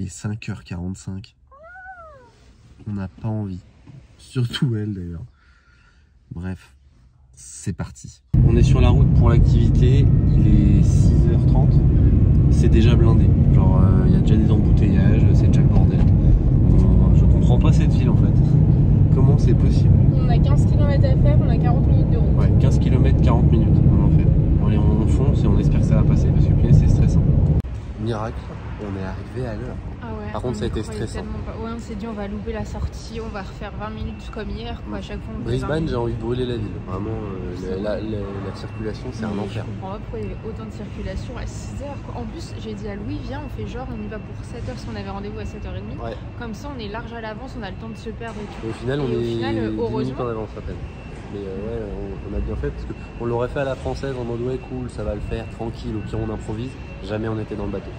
il est 5h45. On n'a pas envie. Surtout elle d'ailleurs. Bref, c'est parti. On est sur la route pour l'activité, il est 6h30. C'est déjà blindé. Genre, il y a déjà des embouteillages, c'est déjà le bordel. Je comprends pas cette ville en fait. Comment c'est possible? On a 15 km à faire, on a 40 minutes de route. Ouais, 15 km, 40 minutes, on en fait. Allez, on fonce et on espère que ça va passer parce que c'est stressant. Miracle, on est arrivé à l'heure. Ah ouais, Par contre, ça a été stressant. Ouais, on s'est dit on va louper la sortie, on va refaire 20 minutes comme hier. Quoi, à chaque fois, Brisbane, j'ai envie de brûler la ville. Vraiment, la circulation, c'est un enfer. Je comprends pas pourquoi il y avait autant de circulation à 6h. En plus, j'ai dit à Louis, viens, on fait genre, on y va pour 7h parce qu'on avait rendez-vous à 7h30. Ouais. Comme ça, on est large à l'avance, on a le temps de se perdre et tout. Et au final, on est 10 minutes en avance à peine. Mais ouais, on a bien fait parce qu'on l'aurait fait à la française en mode ouais, cool, ça va le faire, tranquille, au pire on improvise. Jamais on était dans le bateau.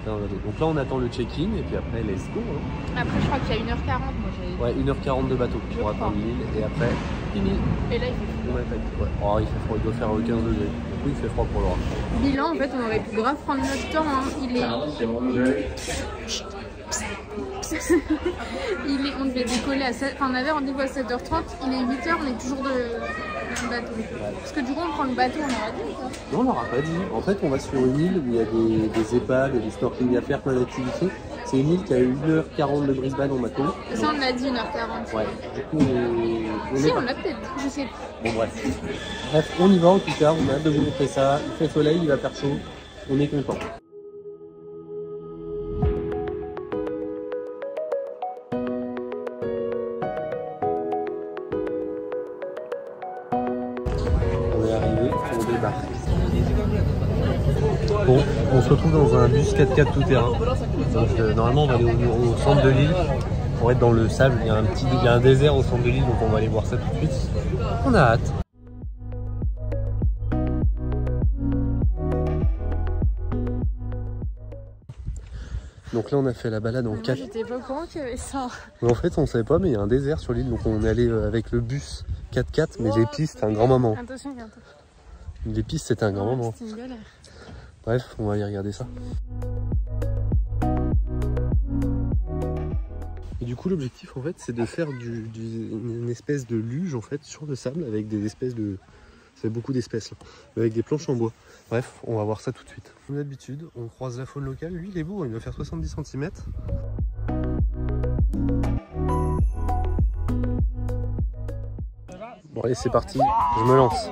Donc là on attend le check-in et puis après let's go. Hein. Après je crois qu'il y a 1h40 moi j'ai. Ouais, 1h40 de bateau pour attendre l'île et après fini. Et là il fait froid. Ouais. Oh, il fait froid, il doit faire 15 degrés. Du coup il fait froid pour l'orage. Bilan en fait on aurait pu grave prendre notre temps hein. Il est. On devait décoller à 7... Enfin on avait rendez-vous à 7h30, il est 8h, on est toujours dans le bateau. Parce que du coup on prend le bateau, on aura dit ou quoi? Non on l'aura pas dit. En fait on va sur une île où il y a des épaves, des snorkeling à faire, plein d'activités. C'est une île qui a 1h40 de Brisbane en bateau. Ça on l'a dit 1h40. Ouais. Du coup on l'a peut-être dit, je sais pas. Bon bref, on y va en tout cas, on a hâte de vous montrer ça. Il fait soleil, il va faire chaud, on est content. Bon, on se retrouve dans un bus 4x4 tout terrain. Donc normalement on va aller au centre de l'île pour être dans le sable. Il y a un désert au centre de l'île, donc on va aller voir ça tout de suite. On a hâte. Donc là on a fait la balade en 4. J'étais pas au courant qu'il y avait ça. Mais en fait on savait pas, mais il y a un désert sur l'île, donc on est allé avec le bus 4x4, mais les pistes c'est un grand moment. Attention. Les pistes c'était un grand moment. C'est une galère. Bref, on va aller regarder ça. Et du coup l'objectif en fait c'est de faire une espèce de luge en fait sur le sable avec des espèces de... Ça fait beaucoup d'espèces là, avec des planches en bois. Bref, on va voir ça tout de suite. Comme d'habitude, on croise la faune locale. Lui il est beau, il doit faire 70 cm. Bon allez c'est parti, je me lance.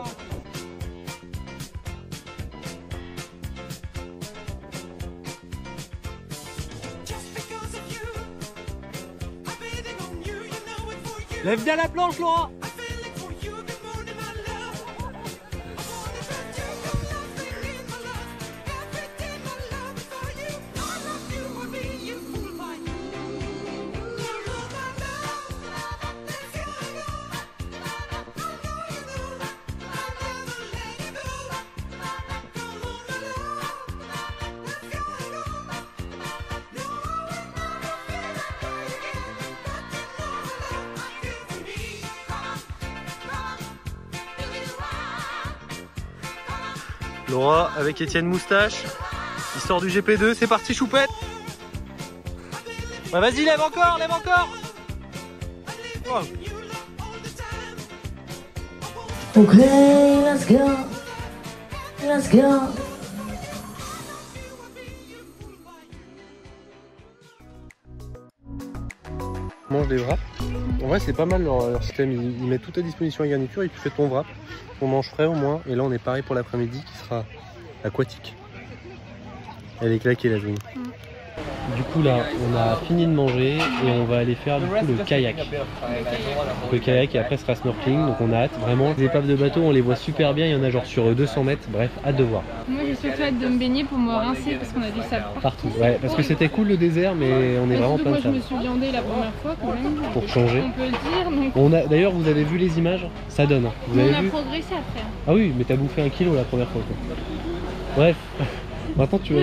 Lève bien la planche, Laura. Laura avec Étienne Moustache, il sort du GP2, c'est parti choupette. Ouais, vas-y, lève encore, wow. Ok, let's go. Mange des wraps. En vrai c'est pas mal leur système, ils mettent tout à disposition à garniture et tu fais ton wrap, ton mange frais au moins. Et là on est pareil pour l'après-midi qui sera aquatique. Elle est claquée la journée. Du coup là on a fini de manger et on va aller faire du coup le kayak. Donc, le kayak et après ce sera snorkeling, donc on a hâte vraiment. Les épaves de bateau on les voit super bien, il y en a genre sur 200 mètres, bref hâte de voir. Moi j'ai surtout hâte de me baigner pour me rincer parce qu'on a du sable partout. Ouais, parce que c'était cool le désert mais on est vraiment plein de sable. Moi je sable. me suis viandée la première fois quand même. Pour changer. On peut le dire. Donc... D'ailleurs vous avez vu les images, ça donne. Vous avez vu? Progressé après. Ah oui mais t'as bouffé 1 kilo la première fois quoi. Bref, maintenant tu vas...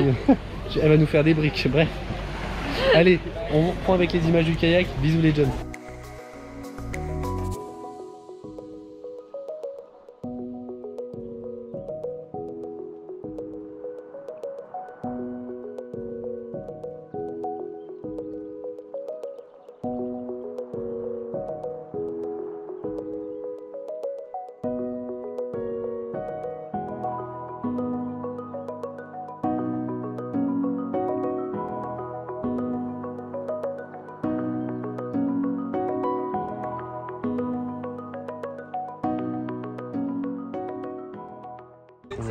Elle va nous faire des briques, bref. Allez, on vous reprend avec les images du kayak. Bisous les jeunes.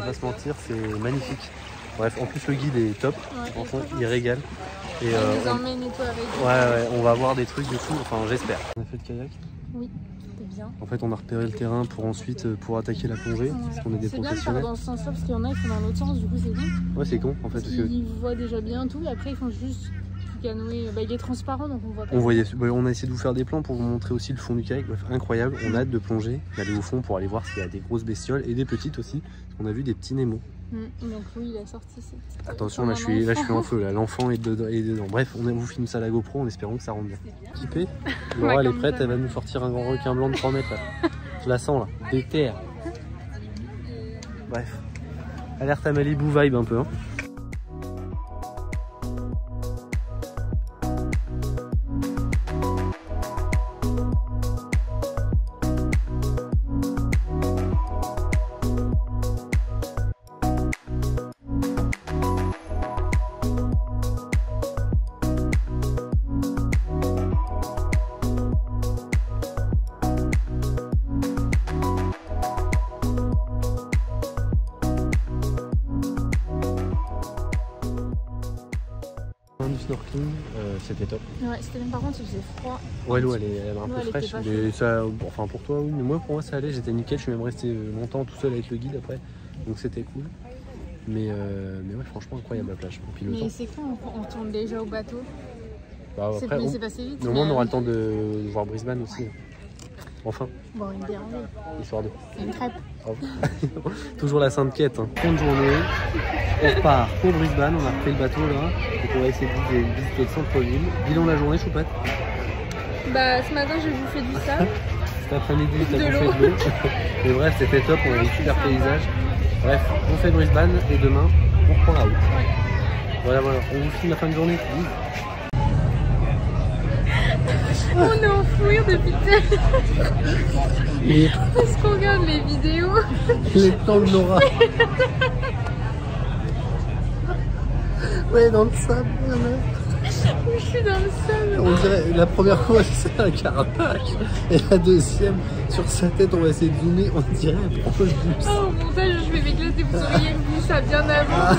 va pas se mentir, c'est magnifique. Bref, en plus le guide est top, franchement il régale. Et il nous emmène et tout avec. Ouais, on va voir des trucs de fou, enfin j'espère. On a fait le kayak? Oui, c'était bien. En fait on a repéré le terrain pour ensuite pour attaquer la plongée, parce qu'on est des professionnels. C'est bien de faire dans ce sens-là, parce qu'il y en a qui font dans l'autre sens, du coup c'est bien. Ouais c'est con en fait. Parce ils voient déjà bien tout, et après ils font juste du canoë. Bah, il est transparent donc on voit pas. On a essayé de vous faire des plans pour vous montrer aussi le fond du kayak, bref incroyable. On a hâte de plonger, d'aller au fond pour aller voir s'il y a des grosses bestioles et des petites aussi, parce qu'on a vu des petits Nemo. Donc oui, il a sorti cette... Attention, là je suis en feu, là l'enfant est dedans. Bref, on vous filme ça à la GoPro en espérant que ça rentre bien. Équipée, Laura elle est prête, elle va nous sortir un grand requin blanc de 3 mètres là. Je la sens là, déterre. Bref, alerte à Malibu vibe un peu hein. Du snorkeling, c'était top. Ouais, c'était même par contre il faisait froid. Ouais, l'eau elle est un peu fraîche, mais ça, enfin pour toi oui, mais moi pour moi ça allait, j'étais nickel, je suis même resté longtemps tout seul avec le guide après, donc c'était cool. Mais ouais, franchement incroyable la plage. En pilotant. Mais c'est quand on retourne déjà au bateau? Bah, après, c'est passé vite. Mais au moins on aura le temps de voir Brisbane aussi. Enfin. Bon, une bière en ville. Histoire de. Une crêpe. Toujours la sainte quête. Hein. Fin de journée, on repart pour Brisbane, on a repris le bateau là, et on va essayer de visiter le centre-ville. Bilan de la journée, Choupette? Bah ce matin j'ai bouffé du sable. Cet après-midi t'as bouffé de l'eau. Mais bref, c'était top, on a eu super paysage. Bref, on fait Brisbane et demain on reprend la route. Ouais. Voilà, on vous filme la fin de journée. On est en fou rire depuis tout à l'heure. Parce qu'on regarde les vidéos. Les temps de Laura. Ouais, dans le sable, la meuf. Je suis dans le sable. On dirait la première fois c'est un carapace et la deuxième sur sa tête on va essayer de zoomer, on dirait proche du. Oh au montage je vais m'éclater, vous auriez vu ça bien avant.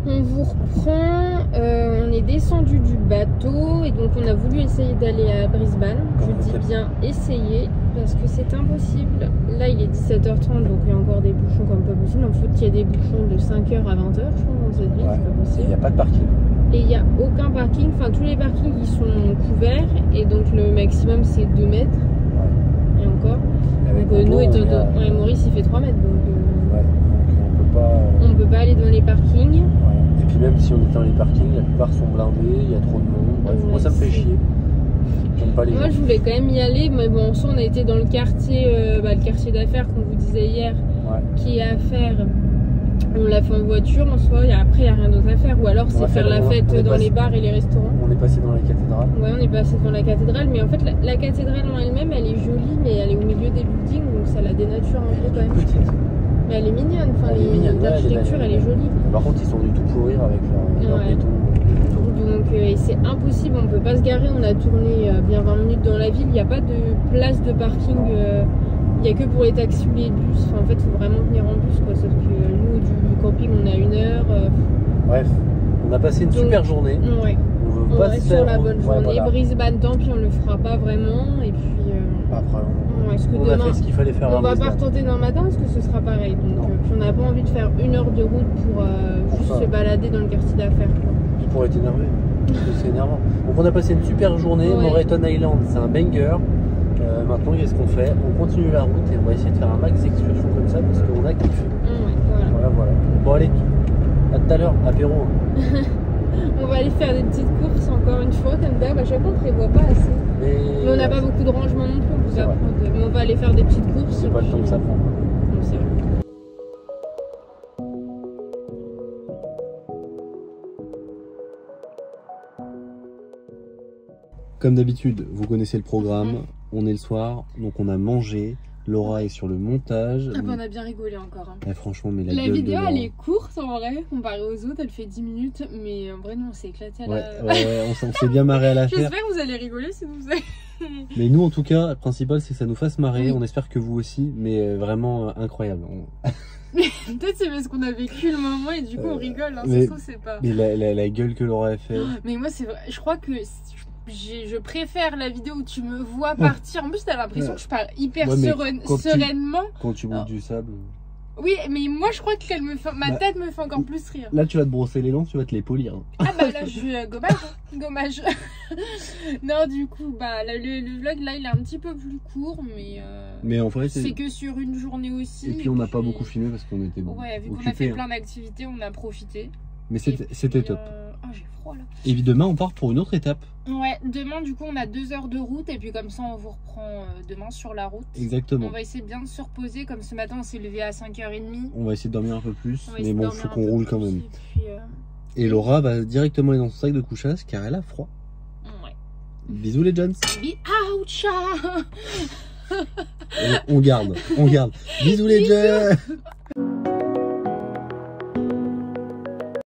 On vous reprend, on est descendu du bateau et donc on a voulu essayer d'aller à Brisbane. Je dis bien essayer parce que c'est impossible. Là il est 17h30 donc il y a encore des bouchons comme pas possible. En fait il y a des bouchons de 5h à 20h je crois dans cette ville, c'est pas possible. Il n'y a pas de parking. Et il n'y a aucun parking, enfin tous les parkings ils sont couverts et donc le maximum c'est 2 mètres. Ouais. Et encore. Donc nous étant et Maurice il fait 3 mètres donc, ouais. Donc on peut pas aller dans les parkings. Ouais. Et puis même si on est dans les parkings, la plupart sont blindés, il y a trop de monde. Bref, moi ça me fait chier. J'aime pas les gens. Moi je voulais quand même y aller, mais bon en soi on a été dans le quartier d'affaires qu'on vous disait hier, qui est à faire. On l'a fait en voiture en soi, et après il n'y a rien d'autre à faire. Ou alors c'est faire la fête dans les bars et les restaurants. On est passé dans la cathédrale. Ouais, on est passé devant la cathédrale, mais en fait la cathédrale en elle-même elle est jolie, mais elle est au milieu des buildings, donc ça la dénature un peu quand même. Petite. Mais elle est mignonne, enfin l'architecture elle est jolie. Par contre ils sont du tout pourrir avec leur béton. Donc c'est impossible, on peut pas se garer, on a tourné bien 20 minutes dans la ville, il n'y a pas de place de parking, il n'y a que pour les taxis ou les bus, enfin, en fait il faut vraiment venir en bus quoi, sauf que nous du camping on a 1 heure. Bref, on a passé une super journée. Ouais. On va reste sur la bonne journée, Brisbane tant pis on le fera pas vraiment et puis après on a fait ce qu'il fallait faire. On va pas retenter demain matin parce que ce sera pareil, donc puis on n'a pas envie de faire 1 heure de route pour juste se balader dans le quartier d'affaires. Puis pour être énervé, c'est énervant. Donc on a passé une super journée, Moreton Island c'est un banger. Maintenant qu'est-ce qu'on fait? On continue la route et on va essayer de faire un max d'excursions comme ça parce qu'on a kiffé. Voilà. Bon allez, à tout à l'heure, apéro. On va aller faire des petites courses encore une fois comme d'hab, à chaque fois on prévoit pas assez. Mais on n'a pas beaucoup de rangement non plus, on peut apprendre. Mais on va aller faire des petites courses. C'est pas le temps que ça prend. Non, c'est vrai. Comme d'habitude, vous connaissez le programme. On est le soir, donc on a mangé. Laura est sur le montage. Ah bah on a bien rigolé encore. Hein. Ah, franchement, mais la vidéo elle est courte en vrai, comparée aux autres, elle fait 10 minutes, mais en vrai nous on s'est éclaté à la... Ouais, on s'est bien marré à la faire. J'espère que vous allez rigoler si vous avez... Mais nous en tout cas, le principal c'est que ça nous fasse marrer, on espère que vous aussi, mais vraiment incroyable. Peut-être c'est parce qu'on a vécu le moment et du coup on rigole, hein, mais, ça c'est pas... Mais la gueule que Laura a fait... Mais moi c'est vrai, je crois que... Je préfère la vidéo où tu me vois partir. En plus, t'as l'impression que je parle hyper sereinement. Quand tu bouges du sable. Oui, mais moi je crois que ma tête me fait encore plus rire. Là, tu vas te brosser les dents, tu vas te les polir. Ah bah là, je suis gommage. Non, du coup, bah le vlog là, il est un petit peu plus court, mais en vrai, c'est que sur une journée aussi. Et puis on n'a pas beaucoup filmé parce qu'on était bon. Ouais, vu qu'on a fait plein d'activités, on a profité. Mais c'était top. Ah, j'ai froid là. Et puis demain, on part pour une autre étape. Ouais, demain, du coup, on a 2 heures de route. Et puis comme ça, on vous reprend demain sur la route. Exactement. On va essayer bien de se reposer. Comme ce matin, on s'est levé à 5h30. On va essayer de dormir un peu plus. Mais bon, il faut qu'on roule quand même. Puis, et Laura va directement aller dans son sac de couchage car elle a froid. Ouais. Bisous les Jones. Ouch. On garde. Bisous les Jones.